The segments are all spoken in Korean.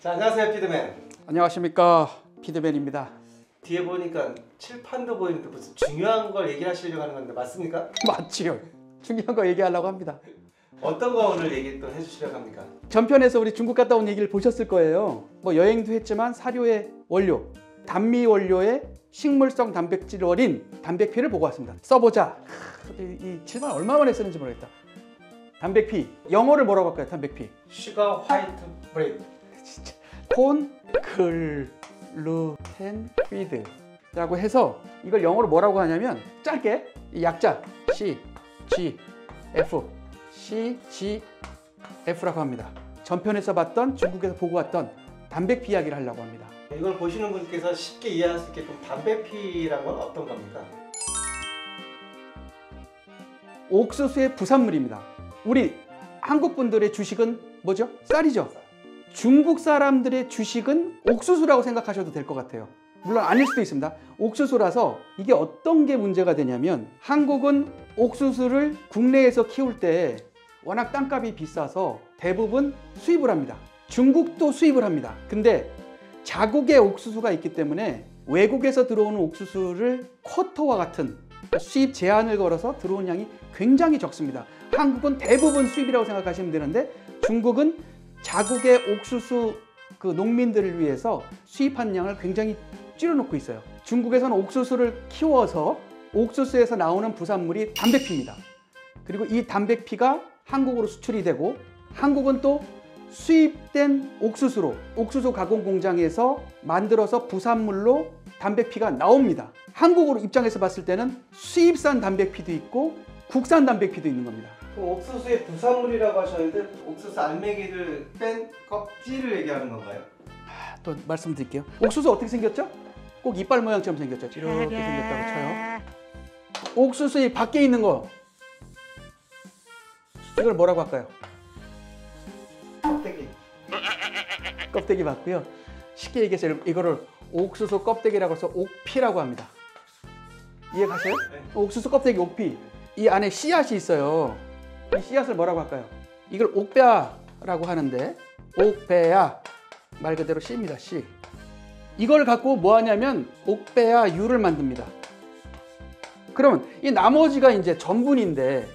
자, 안녕하세요, 피드맨. 안녕하십니까, 피드맨입니다. 뒤에 보니까 칠판도 보이는데 무슨 중요한 걸 얘기하시려고 하는 건데 맞습니까? 맞지요. 중요한 거 얘기하려고 합니다. 어떤 거 오늘 얘기 또 해주시려고 합니까? 전편에서 우리 중국 갔다 온 얘기를 보셨을 거예요. 뭐 여행도 했지만 사료의 원료, 단미 원료의 식물성 단백질 어린 단백피를 보고 왔습니다. 써보자. 이 칠판 얼마 만에 쓰는지 모르겠다. 단백피, 영어를 뭐라고 할까요? 단백피. 슈거 화이트 브레드. 진짜 콘 글루텐 피드라고 해서 이걸 영어로 뭐라고 하냐면 짧게 이 약자 C, G, F, C, G, F라고 합니다. 전편에서 봤던 중국에서 보고 왔던 단백피 이야기를 하려고 합니다. 이걸 보시는 분께서 쉽게 이해할 수 있게끔 단백피란 건 어떤 겁니까? 옥수수의 부산물입니다. 우리 한국 분들의 주식은 뭐죠? 쌀이죠. 중국 사람들의 주식은 옥수수라고 생각하셔도 될 것 같아요. 물론 아닐 수도 있습니다. 옥수수라서 이게 어떤 게 문제가 되냐면 한국은 옥수수를 국내에서 키울 때 워낙 땅값이 비싸서 대부분 수입을 합니다. 중국도 수입을 합니다. 근데 자국의 옥수수가 있기 때문에 외국에서 들어오는 옥수수를 쿼터와 같은 수입 제한을 걸어서 들어온 양이 굉장히 적습니다. 한국은 대부분 수입이라고 생각하시면 되는데 중국은 자국의 옥수수 그 농민들을 위해서 수입한 양을 굉장히 줄여놓고 있어요. 중국에서는 옥수수를 키워서 옥수수에서 나오는 부산물이 단백피입니다. 그리고 이 단백피가 한국으로 수출이 되고 한국은 또 수입된 옥수수로 옥수수 가공 공장에서 만들어서 부산물로 단백피가 나옵니다. 한국으로 입장에서 봤을 때는 수입산 단백피도 있고 국산 단백피도 있는 겁니다. 그럼 옥수수의 부산물이라고 하셨는데 옥수수 알맹이를 뺀 껍질을 얘기하는 건가요? 또 말씀드릴게요. 옥수수 어떻게 생겼죠? 꼭 이빨 모양처럼 생겼죠. 이렇게 생겼다고 쳐요. 옥수수의 밖에 있는 거 이걸 뭐라고 할까요? 껍데기. 껍데기 맞고요. 쉽게 얘기해서 이거를 옥수수 껍데기라고 해서 옥피라고 합니다. 이해가세요? 네. 옥수수 껍데기 옥피. 이 안에 씨앗이 있어요. 이 씨앗을 뭐라고 할까요? 이걸 옥배아라고 하는데 옥배아 말 그대로 씨입니다. 씨. 이걸 갖고 뭐 하냐면 옥배아 유를 만듭니다. 그러면 이 나머지가 이제 전분인데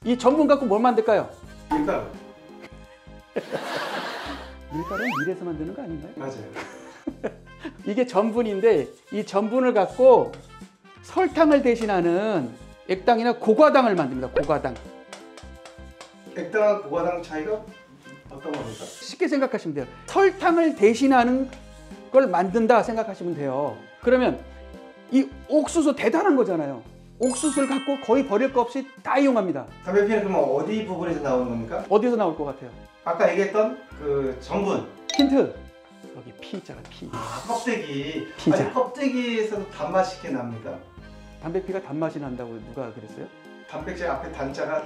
이 전분 갖고 뭘 만들까요? 밀가루. 밀가루는 밀에서 만드는 거 아닌가요? 맞아요. 이게 전분인데 이 전분을 갖고 설탕을 대신하는 액당이나 고과당을 만듭니다. 고과당. 액당과 고과당 차이가 어떤 겁니까? 쉽게 생각하시면 돼요. 설탕을 대신하는 걸 만든다 생각하시면 돼요. 그러면 이 옥수수 대단한 거잖아요. 옥수수를 갖고 거의 버릴 거 없이 다 이용합니다. 단백피는 그러면 어디 부분에서 나오는 겁니까? 어디서 나올 것 같아요? 아까 얘기했던 그 전분. 힌트. 여기 피 있잖아, 피. 아, 껍데기. 피자. 아니, 껍데기에서도 단맛이 이렇게 납니까? 단백피가 단맛이 난다고 누가 그랬어요? 단백질 앞에 단자가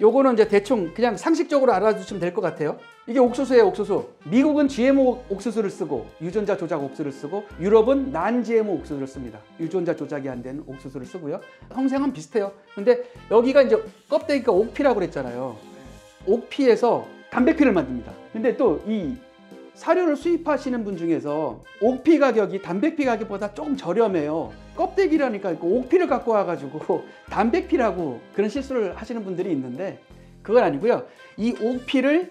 요거는 이제 대충 그냥 상식적으로 알아두시면 될 것 같아요. 이게 옥수수예요, 옥수수. 미국은 GMO 옥수수를 쓰고 유전자 조작 옥수수를 쓰고 유럽은 난 GMO 옥수수를 씁니다. 유전자 조작이 안 된 옥수수를 쓰고요. 형상은 비슷해요. 근데 여기가 이제 껍데기가 옥피라고 그랬잖아요. 옥피에서 단백피를 만듭니다. 근데 또 이 사료를 수입하시는 분 중에서 옥피 가격이 단백피 가격보다 조금 저렴해요. 껍데기라니까 옥피를 갖고 와가지고 단백피라고 그런 실수를 하시는 분들이 있는데 그건 아니고요. 이 옥피를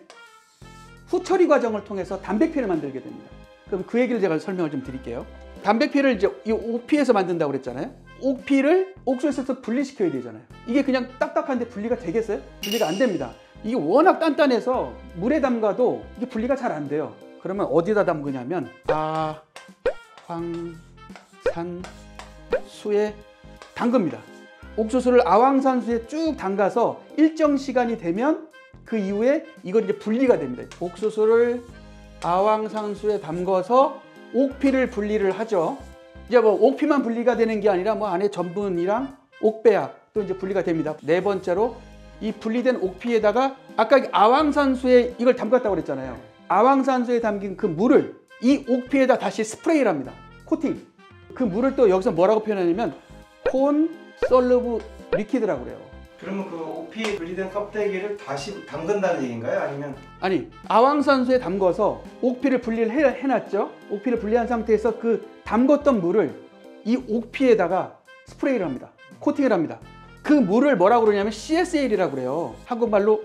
후처리 과정을 통해서 단백피를 만들게 됩니다. 그럼 그 얘기를 제가 설명을 좀 드릴게요. 단백피를 이제 이 옥피에서 만든다고 그랬잖아요. 옥피를 옥수수에서 분리시켜야 되잖아요. 이게 그냥 딱딱한데 분리가 되겠어요? 분리가 안 됩니다. 이게 워낙 단단해서 물에 담가도 이게 분리가 잘 안 돼요. 그러면 어디다 담그냐면 아황산수에 담급니다. 옥수수를 아황산수에 쭉 담가서 일정 시간이 되면 그 이후에 이걸 이제 분리가 됩니다. 옥수수를 아황산수에 담궈서 옥피를 분리를 하죠. 이제 뭐 옥피만 분리가 되는 게 아니라 뭐 안에 전분이랑 옥배아 또 이제 분리가 됩니다. 네 번째로 이 분리된 옥피에다가 아까 아황산수에 이걸 담갔다고 그랬잖아요. 아황산수에 담긴 그 물을 이 옥피에다 다시 스프레이를 합니다. 코팅. 그 물을 또 여기서 뭐라고 표현하냐면 콘솔루브 리퀴드라고 그래요. 그러면 그 옥피 분리된 껍데기를 다시 담근다는 얘기인가요? 아니면 아니, 아황산수에 담궈서 옥피를 분리를 해놨죠. 옥피를 분리한 상태에서 그 담궜던 물을 이 옥피에다가 스프레이를 합니다. 코팅을 합니다. 그 물을 뭐라고 그러냐면 CSL이라고 그래요. 한국말로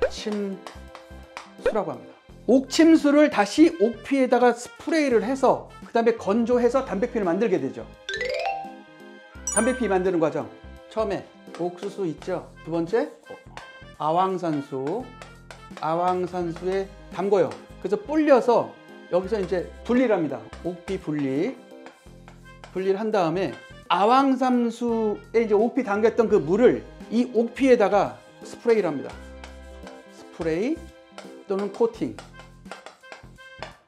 옥침수라고 합니다. 옥침수를 다시 옥피에다가 스프레이를 해서 그 다음에 건조해서 담백피를 만들게 되죠. 담백피 만드는 과정. 처음에 옥수수 있죠. 두 번째 아황산수에 담궈요. 그래서 불려서 여기서 이제 분리를 합니다. 옥피 분리를 한 다음에 아황산수에 이제 옥피 담겼던 그 물을 이 옥피에다가 스프레이를 합니다. 스프레이 또는 코팅.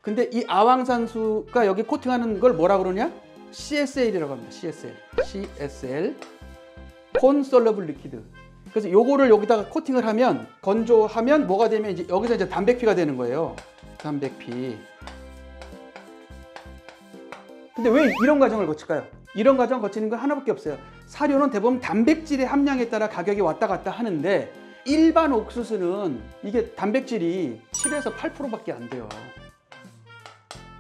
근데 이 아황산수가 여기 코팅하는 걸 뭐라 그러냐? CSL이라고 합니다. CSL. 콘솔러블 리퀴드. 그래서 요거를 여기다가 코팅을 하면 건조하면 뭐가 되면 이제 여기서 이제 담백피가 되는 거예요. 담백피. 근데 왜 이런 과정을 거칠까요? 이런 과정을 거치는 건 하나밖에 없어요. 사료는 대부분 단백질의 함량에 따라 가격이 왔다 갔다 하는데 일반 옥수수는 이게 단백질이 7에서 8%밖에 안 돼요.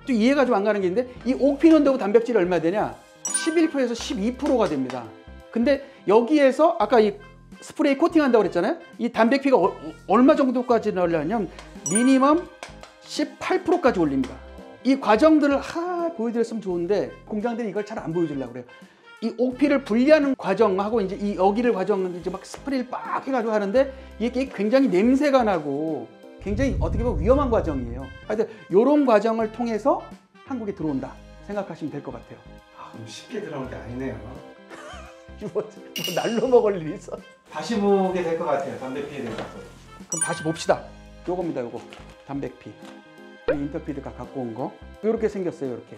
또 이해가 좀 안 가는 게 있는데 이 옥피 넣는다고 단백질이 얼마 되냐? 11%에서 12%가 됩니다. 근데 여기에서 아까 이 스프레이 코팅한다고 그랬잖아요. 이 담백피가 얼마 정도까지 넣으려면 미니멈 18%까지 올립니다. 이 과정들을 보여드렸으면 좋은데 공장들이 이걸 잘 안 보여주려고 그래요. 이 옥피를 분리하는 과정하고 이제 이 여기를 과정 이제 막 스프레이를 빡 해가지고 하는데 이게 굉장히 냄새가 나고 굉장히 어떻게 보면 위험한 과정이에요. 하여튼 이런 과정을 통해서 한국에 들어온다 생각하시면 될 것 같아요. 쉽게 들어온 게 아니네요. 뭐 날로 먹을 일이 있어. 다시 보게 될 것 같아요. 담백피에 대해서. 그럼 다시 봅시다. 요겁니다. 요거 담백피. 인터피드가 갖고 온 거. 이렇게 생겼어요. 이렇게.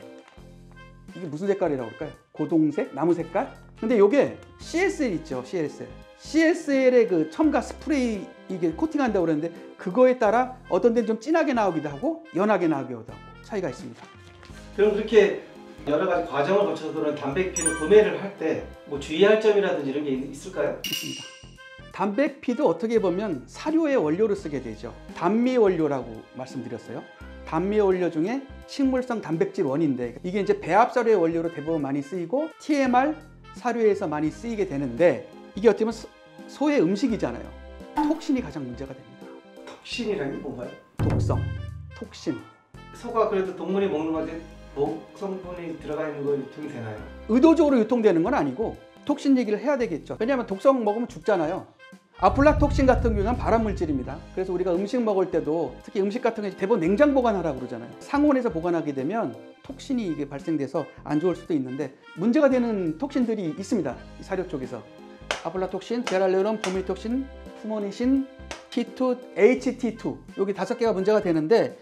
이게 무슨 색깔이라고 할까요? 고동색? 나무 색깔? 근데 요게 CSL 있죠. CSL의 그 첨가 스프레이 이게 코팅한다고 그러는데 그거에 따라 어떤 데는 좀 진하게 나오기도 하고 연하게 나오기도 하고 차이가 있습니다. 그럼 그렇게 여러 가지 과정을 거쳐서 그런 담백피를 구매를 할 때 뭐 주의할 점이라든지 이런 게 있을까요? 있습니다. 담백피도 어떻게 보면 사료의 원료로 쓰게 되죠. 단미 원료라고 말씀드렸어요. 단미 원료 중에 식물성 단백질 원인데 이게 이제 배합 사료의 원료로 대부분 많이 쓰이고 TMR 사료에서 많이 쓰이게 되는데 이게 어떻게 보면 소의 음식이잖아요. 톡신이 가장 문제가 됩니다. 톡신이라는 게 뭔가요? 독성, 톡신. 소가 그래도 동물이 먹는 건데 목 성분이 들어가 있는 거 유통이 되나요? 의도적으로 유통되는 건 아니고 톡신 얘기를 해야 되겠죠. 왜냐하면 독성 먹으면 죽잖아요. 아플라톡신 같은 경우는 발암물질입니다. 그래서 우리가 음식 먹을 때도 특히 음식 같은 거 대부분 냉장 보관하라고 그러잖아요. 상온에서 보관하게 되면 톡신이 이게 발생돼서 안 좋을 수도 있는데 문제가 되는 톡신들이 있습니다. 이 사료 쪽에서 아플라톡신, 제랄레론, 보미톡신, 푸모니신, T2, HT2 여기 5개가 문제가 되는데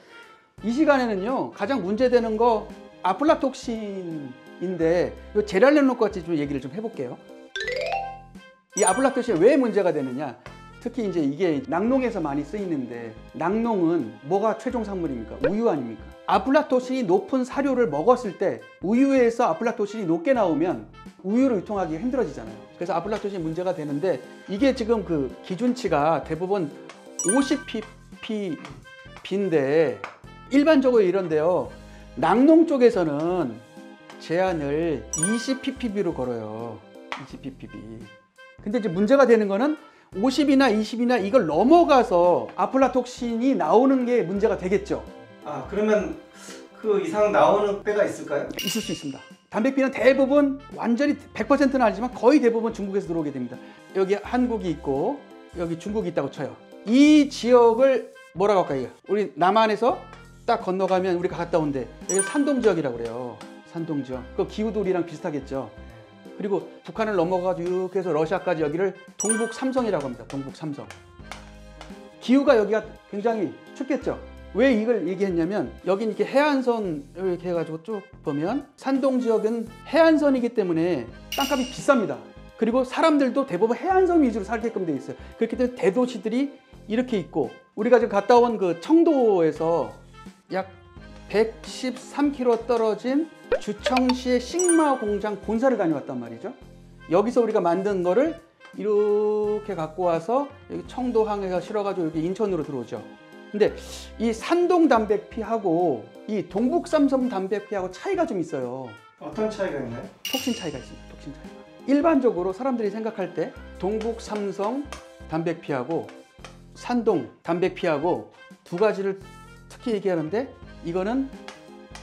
이 시간에는요 가장 문제되는 거 아플라톡신인데 이 제랄레론 같이 좀 얘기를 좀 해볼게요. 이 아플라톡신이 왜 문제가 되느냐? 특히 이제 이게 낙농에서 많이 쓰이는데 낙농은 뭐가 최종 산물입니까? 우유 아닙니까? 아플라톡신이 높은 사료를 먹었을 때 우유에서 아플라톡신이 높게 나오면 우유를 유통하기가 힘들어지잖아요. 그래서 아플라톡신이 문제가 되는데 이게 지금 그 기준치가 대부분 50ppb인데 일반적으로 이런데요. 낙농 쪽에서는 제한을 20ppb로 걸어요. 20ppb. 근데 이제 문제가 되는 거는 50이나 20이나 이걸 넘어가서 아플라톡신이 나오는 게 문제가 되겠죠. 그러면 그 이상 나오는 때가 있을까요? 있을 수 있습니다. 담백피는 대부분 완전히 100%는 아니지만 거의 대부분 중국에서 들어오게 됩니다. 여기 한국이 있고 여기 중국이 있다고 쳐요. 이 지역을 뭐라고 할까요? 우리 남한에서 딱 건너가면 우리가 갔다 온데 여기 산동 지역이라고 그래요. 산동 지역. 그 기후도 우리랑 비슷하겠죠. 그리고 북한을 넘어가지고 이렇게 해서 러시아까지 여기를 동북 삼성이라고 합니다. 동북 삼성. 기후가 여기가 굉장히 춥겠죠. 왜 이걸 얘기했냐면 여긴 이렇게 해안선 이렇게 해가지고 쭉 보면 산동 지역은 해안선이기 때문에 땅값이 비쌉니다. 그리고 사람들도 대부분 해안선 위주로 살게끔 돼 있어요. 그렇기 때문에 대도시들이 이렇게 있고 우리가 지금 갔다 온 그 청도에서 약 113km 떨어진 주청시의 식마 공장 본사를 다녀왔단 말이죠. 여기서 우리가 만든 거를 이렇게 갖고 와서 여기 청도항에서 실어가지고 여기 인천으로 들어오죠. 근데 이 산동 담백피하고 이 동북삼성 담백피하고 차이가 좀 있어요. 어떤 차이가 있나요? 톡신 차이가 있습니다. 톡신 차이가. 일반적으로 사람들이 생각할 때 동북삼성 담백피하고 산동 담백피하고 두 가지를 특히 얘기하는데, 이거는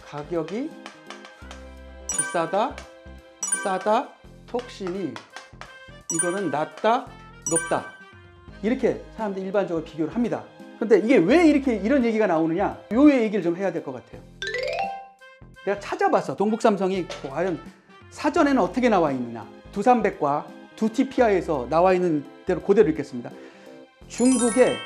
가격이 비싸다, 싸다, 톡신이 이거는 낮다, 높다, 이렇게 사람들이 일반적으로 비교를 합니다. 근데 이게 왜 이렇게 이런 얘기가 나오느냐, 요 얘기를 좀 해야 될 것 같아요. 내가 찾아봤어. 동북삼성이 과연 사전에는 어떻게 나와 있느냐. 두삼백과 두티피아에서 나와 있는 대로 그대로 읽겠습니다. 중국의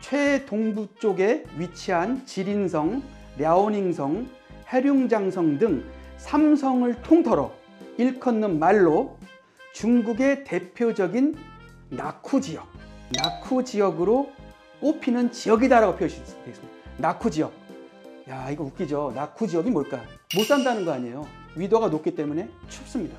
최동부 쪽에 위치한 지린성, 랴오닝성, 해룡장성 등 삼성을 통틀어 일컫는 말로 중국의 대표적인 나쿠 지역, 나쿠 지역으로 꼽히는 지역이다라고 표시되어 있습니다. 나쿠 지역. 야, 이거 웃기죠? 나쿠 지역이 뭘까? 못 산다는 거 아니에요. 위도가 높기 때문에 춥습니다.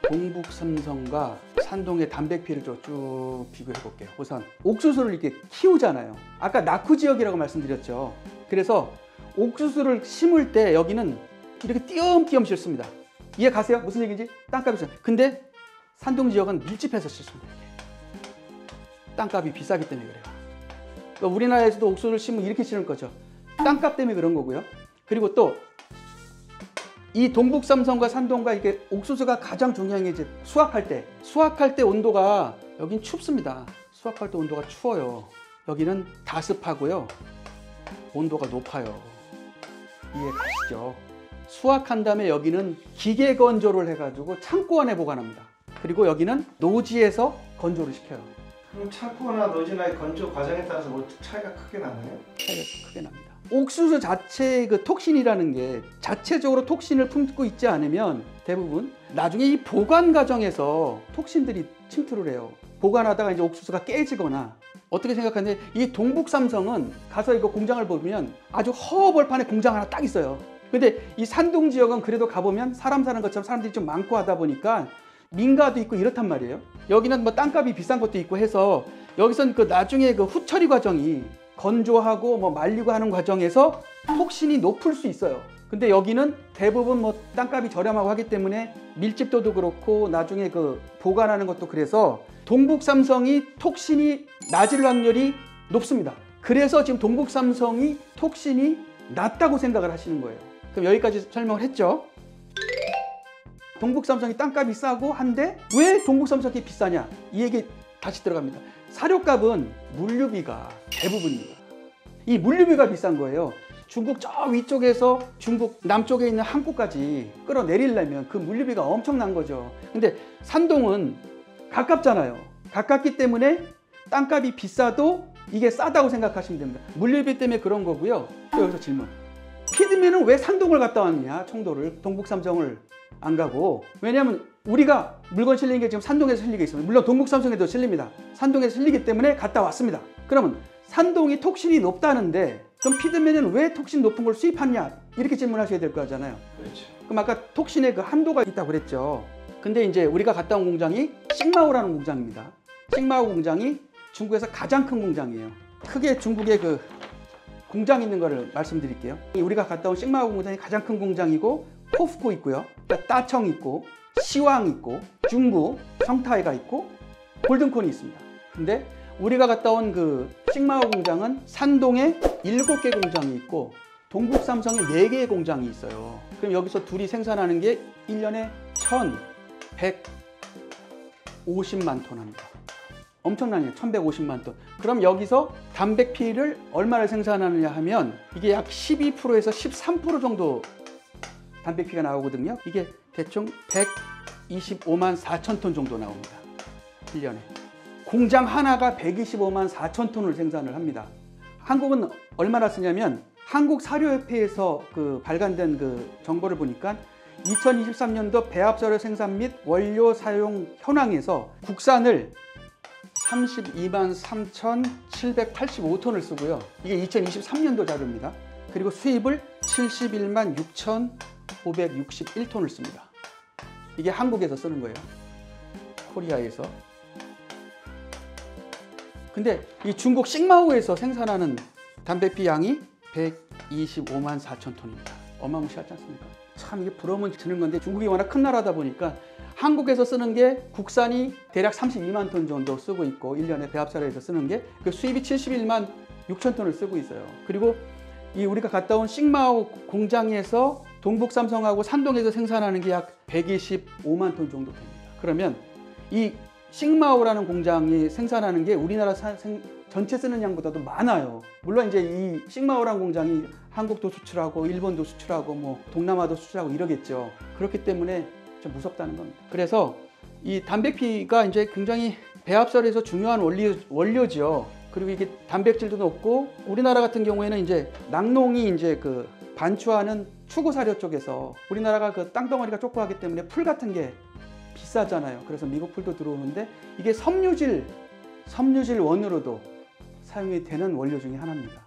동북삼성과 산동의 담백피를 쭉 비교해 볼게요. 우선 옥수수를 이렇게 키우잖아요. 아까 나쿠 지역이라고 말씀드렸죠. 그래서 옥수수를 심을 때 여기는 이렇게 띄엄띄엄 심습니다. 이해 가세요? 무슨 얘기인지? 땅값이 있어요. 근데 산동 지역은 밀집해서 심습니다. 땅값이 비싸기 때문에 그래요. 그러니까 우리나라에서도 옥수수를 심으면 이렇게 심을 거죠. 땅값 때문에 그런 거고요. 그리고 또 이 동북삼성과 산동과 이게 옥수수가 가장 중요한 게 이제 수확할 때 온도가 여긴 춥습니다. 수확할 때 온도가 추워요. 여기는 다습하고요. 온도가 높아요. 이해 가시죠? 수확한 다음에 여기는 기계 건조를 해가지고 창고 안에 보관합니다. 그리고 여기는 노지에서 건조를 시켜요. 그럼 창고나 노지나 건조 과정에 따라서 뭐 차이가 크게 나나요? 차이가 크게 납니다. 옥수수 자체의 그 톡신이라는 게 자체적으로 톡신을 품고 있지 않으면 대부분 나중에 이 보관 과정에서 톡신들이 침투를 해요. 보관하다가 이제 옥수수가 깨지거나. 어떻게 생각하는데 이 동북삼성은 가서 이거 공장을 보면 아주 허벌판에 공장 하나 딱 있어요. 근데 이 산동 지역은 그래도 가보면 사람 사는 것처럼 사람들이 좀 많고 하다 보니까 민가도 있고 이렇단 말이에요. 여기는 뭐 땅값이 비싼 것도 있고 해서 여기선 그 나중에 그 후처리 과정이 건조하고 뭐 말리고 하는 과정에서 톡신이 높을 수 있어요. 근데 여기는 대부분 뭐 땅값이 저렴하고 하기 때문에 밀집도도 그렇고 나중에 그 보관하는 것도 그래서 동북삼성이 톡신이 낮을 확률이 높습니다. 그래서 지금 동북삼성이 톡신이 낮다고 생각을 하시는 거예요. 그럼 여기까지 설명을 했죠. 동북삼성이 땅값이 싸고 한데 왜 동북삼성이 비싸냐? 이 얘기 다시 들어갑니다. 사료값은 물류비가 대부분입니다. 이 물류비가 비싼 거예요. 중국 저 위쪽에서 중국 남쪽에 있는 한국까지 끌어내리려면 그 물류비가 엄청난 거죠. 근데 산동은 가깝잖아요. 가깝기 때문에 땅값이 비싸도 이게 싸다고 생각하시면 됩니다. 물류비 때문에 그런 거고요. 또 여기서 질문. 피드맨은 왜 산동을 갔다 왔느냐? 청도를, 동북삼성을 안 가고. 왜냐하면 우리가 물건 실리는 게 지금 산동에서 실리게 있습니다. 물론 동북삼성에도 실립니다. 산동에서 실리기 때문에 갔다 왔습니다. 그러면 산동이 톡신이 높다는데 그럼 피드맨은 왜 톡신 높은 걸 수입하냐? 이렇게 질문하셔야 될 거잖아요. 그렇죠. 그럼 아까 톡신의 그 한도가 있다고 그랬죠. 근데 이제 우리가 갔다 온 공장이 싱마오라는 공장입니다. 싱마오 공장이 중국에서 가장 큰 공장이에요. 크게 중국에 그 공장 있는 거를 말씀드릴게요. 우리가 갔다 온 싱마오 공장이 가장 큰 공장이고 포프코 있고요. 따청 있고 시왕 있고 중구 성타이가 있고 골든콘이 있습니다. 근데 우리가 갔다 온 그 싱마오 공장은 산동에 7개 공장이 있고 동북삼성에 4개의 공장이 있어요. 그럼 여기서 둘이 생산하는 게 1년에 1,150만 톤 합니다. 엄청나네요. 1,150만 톤. 그럼 여기서 담백피를 얼마를 생산하느냐 하면 이게 약 12%에서 13% 정도 담백피가 나오거든요. 이게 대충 125만 4천 톤 정도 나옵니다. 1년에. 공장 하나가 125만 4천 톤을 생산을 합니다. 한국은 얼마나 쓰냐면 한국사료협회에서 그 발간된 그 정보를 보니까 2023년도 배합사료 생산 및 원료 사용 현황에서 국산을 32만 3,785톤을 쓰고요. 이게 2023년도 자료입니다. 그리고 수입을 71만 6,561톤을 씁니다. 이게 한국에서 쓰는 거예요. 코리아에서. 근데 이 중국 싱마오에서 생산하는 담배피 양이 125만 4천 톤입니다. 어마무시하지 않습니까? 참 이게 부러움은 드는 건데 중국이 워낙 큰 나라다 보니까 한국에서 쓰는 게 국산이 대략 32만 톤 정도 쓰고 있고 1년에 배합사료에서 쓰는 게 그 수입이 71만 6천 톤을 쓰고 있어요. 그리고 이 우리가 갔다 온 싱마오 공장에서 동북삼성하고 산동에서 생산하는 게 약 125만 톤 정도 됩니다. 그러면 이 싱마오라는 공장이 생산하는 게 우리나라 전체 쓰는 양보다도 많아요. 물론 이제 이 싱마오라는 공장이 한국도 수출하고 일본도 수출하고 뭐 동남아도 수출하고 이러겠죠. 그렇기 때문에 좀 무섭다는 겁니다. 그래서 이 담배피가 이제 굉장히 배합설에서 중요한 원료죠. 그리고 이게 단백질도 높고 우리나라 같은 경우에는 이제 낙농이 이제 그 반추하는 추구 사료 쪽에서 우리나라가 그 땅덩어리가 좁고하기 때문에 풀 같은 게 비싸잖아요. 그래서 미국 풀도 들어오는데 이게 섬유질 원으로도 사용이 되는 원료 중에 하나입니다.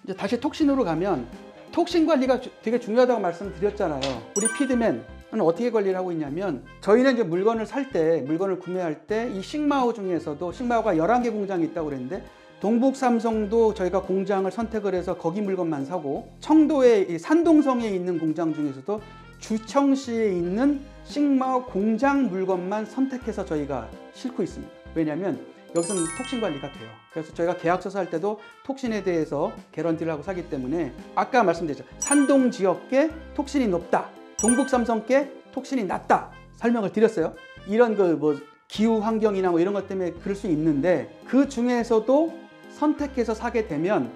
이제 다시 톡신으로 가면 톡신 관리가 되게 중요하다고 말씀드렸잖아요. 우리 피드맨은 어떻게 관리를 하고 있냐면 저희는 이제 물건을 구매할 때 이 싱마오 중에서도 싱마오가 11개 공장이 있다고 그랬는데 동북삼성도 저희가 공장을 선택을 해서 거기 물건만 사고 청도의 산동성에 있는 공장 중에서도 주청시에 있는 싱마오 공장 물건만 선택해서 저희가 싣고 있습니다. 왜냐하면 여기서는 톡신 관리가 돼요. 그래서 저희가 계약서 살 때도 톡신에 대해서 개런티를 하고 사기 때문에 아까 말씀드렸죠. 산동 지역계 톡신이 높다. 동북삼성계 톡신이 낮다. 설명을 드렸어요. 이런 그 뭐 기후 환경이나 뭐 이런 것 때문에 그럴 수 있는데 그 중에서도 선택해서 사게 되면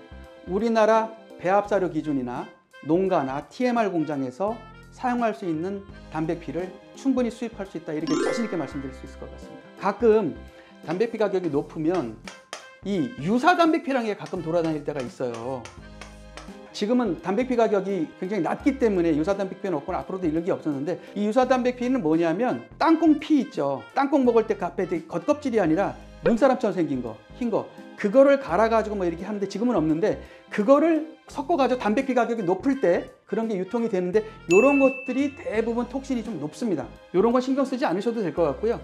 우리나라 배합사료 기준이나 농가나 TMR 공장에서 사용할 수 있는 담배피를 충분히 수입할 수 있다. 이렇게 자신 있게 말씀드릴 수 있을 것 같습니다. 가끔 담배피 가격이 높으면 이 유사 담배피라는 게 가끔 돌아다닐 때가 있어요. 지금은 담배피 가격이 굉장히 낮기 때문에 유사 담배피는 없거나 앞으로도 이런 게 없었는데 이 유사 담배피는 뭐냐면 땅콩 피 있죠. 땅콩 먹을 때 앞에 겉껍질이 아니라 눈사람처럼 생긴 거, 흰 거. 그거를 갈아가지고 뭐 이렇게 하는데 지금은 없는데 그거를 섞어가지고 담배피 가격이 높을 때 그런 게 유통이 되는데 이런 것들이 대부분 톡신이 좀 높습니다. 이런 건 신경 쓰지 않으셔도 될 것 같고요.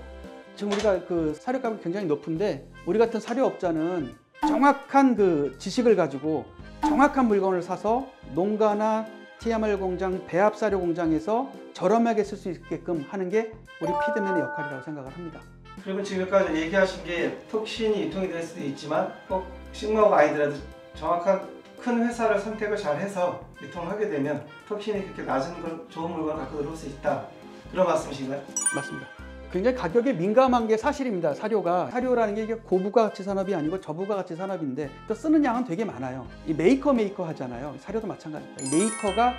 지금 우리가 그 사료 가격이 굉장히 높은데 우리 같은 사료업자는 정확한 그 지식을 가지고 정확한 물건을 사서 농가나 TMR 공장, 배합사료 공장에서 저렴하게 쓸 수 있게끔 하는 게 우리 피드맨의 역할이라고 생각을 합니다. 그러면 지금까지 얘기하신 게 톡신이 유통이 될 수도 있지만 꼭 싱마오가 아니더라도 정확한 큰 회사를 선택을 잘 해서 유통하게 되면 톡신이 그렇게 낮은 걸 좋은 물건을 갖고 들어올 수 있다. 그런 말씀이신가요? 맞습니다. 굉장히 가격에 민감한 게 사실입니다. 사료라는 게 이게 고부가가치 산업이 아니고 저부가가치 산업인데 또 쓰는 양은 되게 많아요. 이 메이커 하잖아요. 사료도 마찬가지입니다. 이 메이커가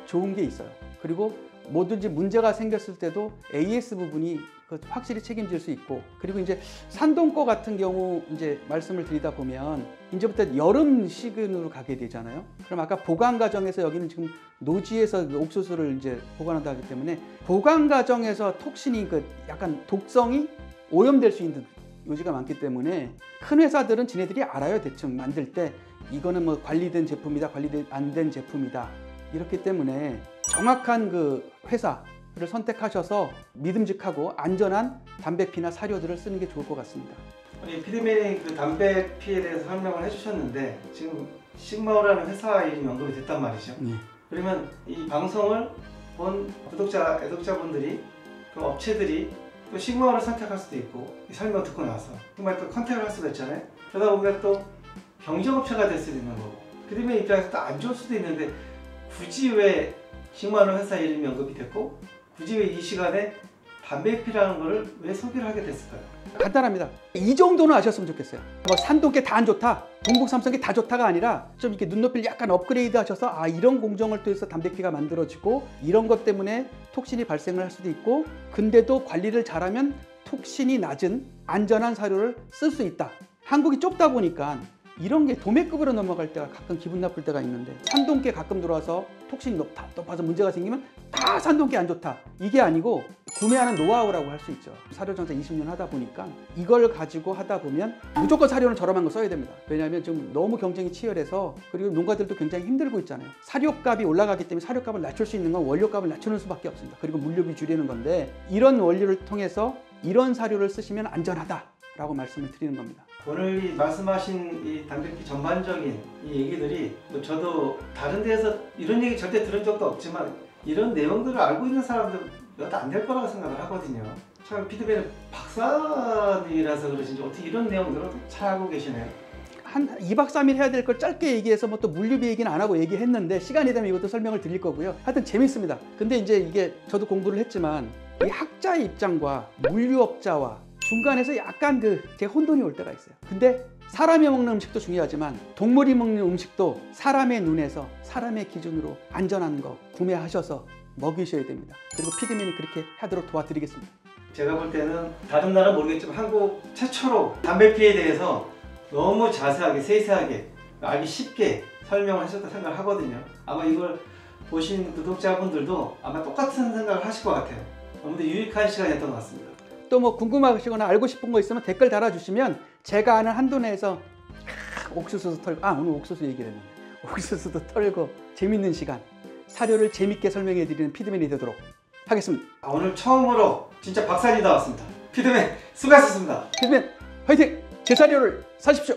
좋은 게 있어요. 그리고 뭐든지 문제가 생겼을 때도 AS 부분이 확실히 책임질 수 있고 그리고 이제 산동 거 같은 경우 이제 말씀을 드리다 보면 이제부터 여름 시즌으로 가게 되잖아요. 그럼 아까 보관 과정에서 여기는 지금 노지에서 옥수수를 이제 보관한다 하기 때문에 보관 과정에서 톡신이 약간 독성이 오염될 수 있는 요지가 많기 때문에 큰 회사들은 지네들이 알아요. 대충 만들 때 이거는 뭐 관리된 제품이다, 관리된 안 된 제품이다. 이렇기 때문에 정확한 그 회사를 선택하셔서 믿음직하고 안전한 담배피나 사료들을 쓰는 게 좋을 것 같습니다. 우리 피드맨이 그 담배피에 대해서 설명을 해주셨는데 지금 싱마오라는 회사 이름이 언급이 됐단 말이죠. 네. 그러면 이 방송을 본 애독자분들이 그 업체들이 또 싱마오를 선택할 수도 있고 이 설명 듣고 나서 정말 또 컨택을 할 수도 있잖아요. 그러다 보면 또 경쟁업체가 될 수도 있는 거고 피드맨 입장에서 또 안 좋을 수도 있는데 굳이 왜 싱마오 회사 이름이 언급이 됐고 굳이 왜 이 시간에 담배피라는 거를 왜 소개를 하게 됐을까요? 간단합니다. 이 정도는 아셨으면 좋겠어요. 뭐 산동계 다 안 좋다, 동북삼성계 다 좋다가 아니라 좀 이렇게 눈높이를 약간 업그레이드 하셔서 아 이런 공정을 통해서 담배피가 만들어지고 이런 것 때문에 톡신이 발생을 할 수도 있고 근데도 관리를 잘하면 톡신이 낮은 안전한 사료를 쓸 수 있다. 한국이 좁다 보니까 이런 게 도매급으로 넘어갈 때가 가끔 기분 나쁠 때가 있는데 산동계 가끔 들어와서 톡신이 높아서 문제가 생기면 다 산동계 안 좋다. 이게 아니고 구매하는 노하우라고 할 수 있죠. 사료 장사 20년 하다 보니까 이걸 가지고 하다 보면 무조건 사료는 저렴한 거 써야 됩니다. 왜냐하면 지금 너무 경쟁이 치열해서, 그리고 농가들도 굉장히 힘들고 있잖아요. 사료값이 올라가기 때문에 사료값을 낮출 수 있는 건 원료값을 낮추는 수밖에 없습니다. 그리고 물류비 줄이는 건데, 이런 원리를 통해서 이런 사료를 쓰시면 안전하다라고 말씀을 드리는 겁니다. 오늘 이 말씀하신 이 단백질 전반적인 이 얘기들이 뭐 저도 다른 데에서 이런 얘기 절대 들은 적도 없지만 이런 내용들을 알고 있는 사람들 몇 안 될 거라고 생각을 하거든요. 참 피드백은 박사님이라서 그러신지 어떻게 이런 내용들을 잘 알고 계시네요. 한 2박 3일 해야 될 걸 짧게 얘기해서 뭐 또 물류비 얘기는 안 하고 얘기했는데, 시간이 되면 이것도 설명을 드릴 거고요. 하여튼 재밌습니다. 근데 이제 이게 저도 공부를 했지만 이 학자의 입장과 물류업자와 중간에서 약간 제 혼돈이 올 때가 있어요. 근데 사람이 먹는 음식도 중요하지만 동물이 먹는 음식도 사람의 눈에서 사람의 기준으로 안전한 거 구매하셔서 먹이셔야 됩니다. 그리고 피드맨이 그렇게 하도록 도와드리겠습니다. 제가 볼 때는 다른 나라는 모르겠지만 한국 최초로 담배 피해에 대해서 너무 자세하게 세세하게 알기 쉽게 설명을 하셨다 생각을 하거든요. 아마 이걸 보신 구독자분들도 아마 똑같은 생각을 하실 것 같아요. 너무 유익한 시간이었던 것 같습니다. 또 뭐 궁금하시거나 알고 싶은 거 있으면 댓글 달아주시면 제가 아는 한도 내에서 옥수수도 털고, 오늘 옥수수 얘기를 했는데 옥수수도 털고 재밌는 시간, 사료를 재밌게 설명해 드리는 피드맨이 되도록 하겠습니다. 오늘 처음으로 진짜 박사님 나왔습니다. 피드맨 수고하셨습니다. 피드맨 화이팅! 제 사료를 사십시오.